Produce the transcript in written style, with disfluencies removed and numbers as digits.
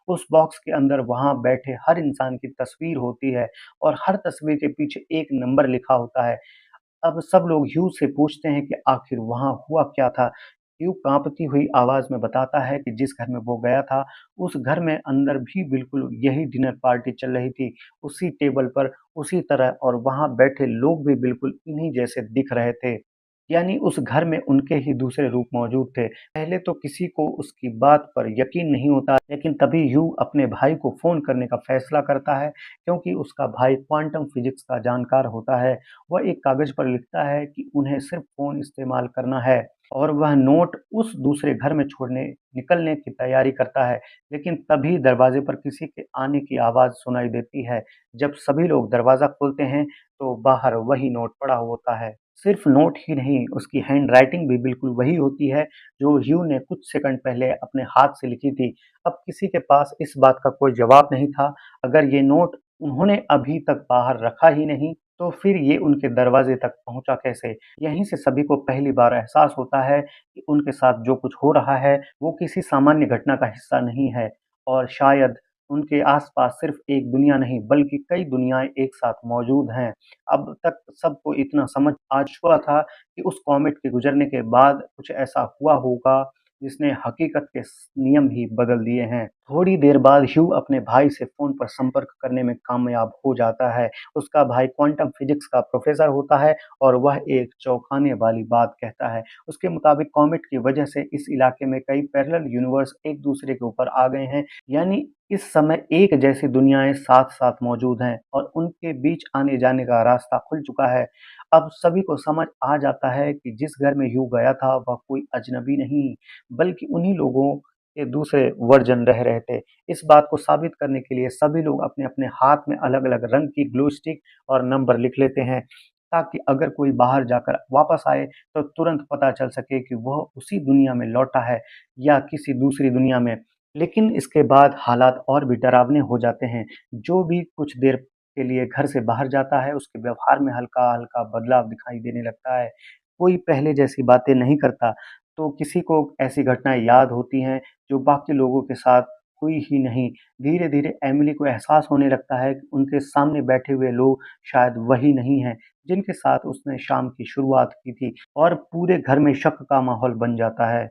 उस बॉक्स के अंदर वहाँ बैठे हर इंसान की तस्वीर होती है और हर तस्वीर के पीछे एक नंबर लिखा होता है। अब सब लोग ह्यू से पूछते हैं कि आखिर वहाँ हुआ क्या था? ह्यू काँपती हुई आवाज़ में बताता है कि जिस घर में वो गया था, उस घर में अंदर भी बिल्कुल यही डिनर पार्टी चल रही थी, उसी टेबल पर, उसी तरह और वहाँ बैठे लोग भी बिल्कुल इन्हीं जैसे दिख रहे थे। यानी उस घर में उनके ही दूसरे रूप मौजूद थे। पहले तो किसी को उसकी बात पर यकीन नहीं होता, लेकिन तभी ह्यू अपने भाई को फ़ोन करने का फैसला करता है, क्योंकि उसका भाई क्वांटम फिज़िक्स का जानकार होता है। वह एक कागज़ पर लिखता है कि उन्हें सिर्फ़ फ़ोन इस्तेमाल करना है और वह नोट उस दूसरे घर में छोड़ने निकलने की तैयारी करता है। लेकिन तभी दरवाज़े पर किसी के आने की आवाज़ सुनाई देती है। जब सभी लोग दरवाज़ा खोलते हैं, तो बाहर वही नोट पड़ा होता है। सिर्फ़ नोट ही नहीं, उसकी हैंडराइटिंग भी बिल्कुल वही होती है, जो ह्यू ने कुछ सेकंड पहले अपने हाथ से लिखी थी। अब किसी के पास इस बात का कोई जवाब नहीं था, अगर ये नोट उन्होंने अभी तक बाहर रखा ही नहीं, तो फिर ये उनके दरवाजे तक पहुँचा कैसे? यहीं से सभी को पहली बार एहसास होता है कि उनके साथ जो कुछ हो रहा है, वो किसी सामान्य घटना का हिस्सा नहीं है और शायद उनके आस-पास सिर्फ़ एक दुनिया नहीं, बल्कि कई दुनियाएँ एक साथ मौजूद हैं। अब तक सबको इतना समझ आ चुका था कि उस कॉमेट के गुज़रने के बाद कुछ ऐसा हुआ होगा, जिसने हकीकत के नियम ही बदल दिए हैं। थोड़ी देर बाद ह्यू अपने भाई से फ़ोन पर संपर्क करने में कामयाब हो जाता है। उसका भाई क्वांटम फिज़िक्स का प्रोफ़ेसर होता है और वह एक चौंकाने वाली बात कहता है। उसके मुताबिक कॉमेट की वजह से इस इलाके में कई पैरेलल यूनिवर्स एक दूसरे के ऊपर आ गए हैं, यानी इस समय एक जैसी दुनियाएँ साथ-साथ मौजूद हैं और उनके बीच आने-जाने का रास्ता खुल चुका है। अब सभी को समझ आ जाता है कि जिस घर में ह्यू गया था, वह कोई अजनबी नहीं, बल्कि उन्हीं लोगों के दूसरे वर्जन रह रहे थे। इस बात को साबित करने के लिए सभी लोग अपने-अपने हाथ में अलग-अलग रंग की ग्लो स्टिक और नंबर लिख लेते हैं, ताकि अगर कोई बाहर जाकर वापस आए, तो तुरंत पता चल सके कि वह उसी दुनिया में लौटा है या किसी दूसरी दुनिया में। लेकिन इसके बाद हालात और भी डरावने हो जाते हैं। जो भी कुछ देर के लिए घर से बाहर जाता है, उसके व्यवहार में हल्का-हल्का बदलाव दिखाई देने लगता है। कोई पहले जैसी बातें नहीं करता, तो किसी को ऐसी घटनाएँ याद होती हैं, जो बाकी लोगों के साथ हुई ही नहीं। धीरे-धीरे एमिली को एहसास होने लगता है कि उनके सामने बैठे हुए लोग शायद वही नहीं हैं, जिनके साथ उसने शाम की शुरुआत की थी और पूरे घर में शक का माहौल बन जाता है।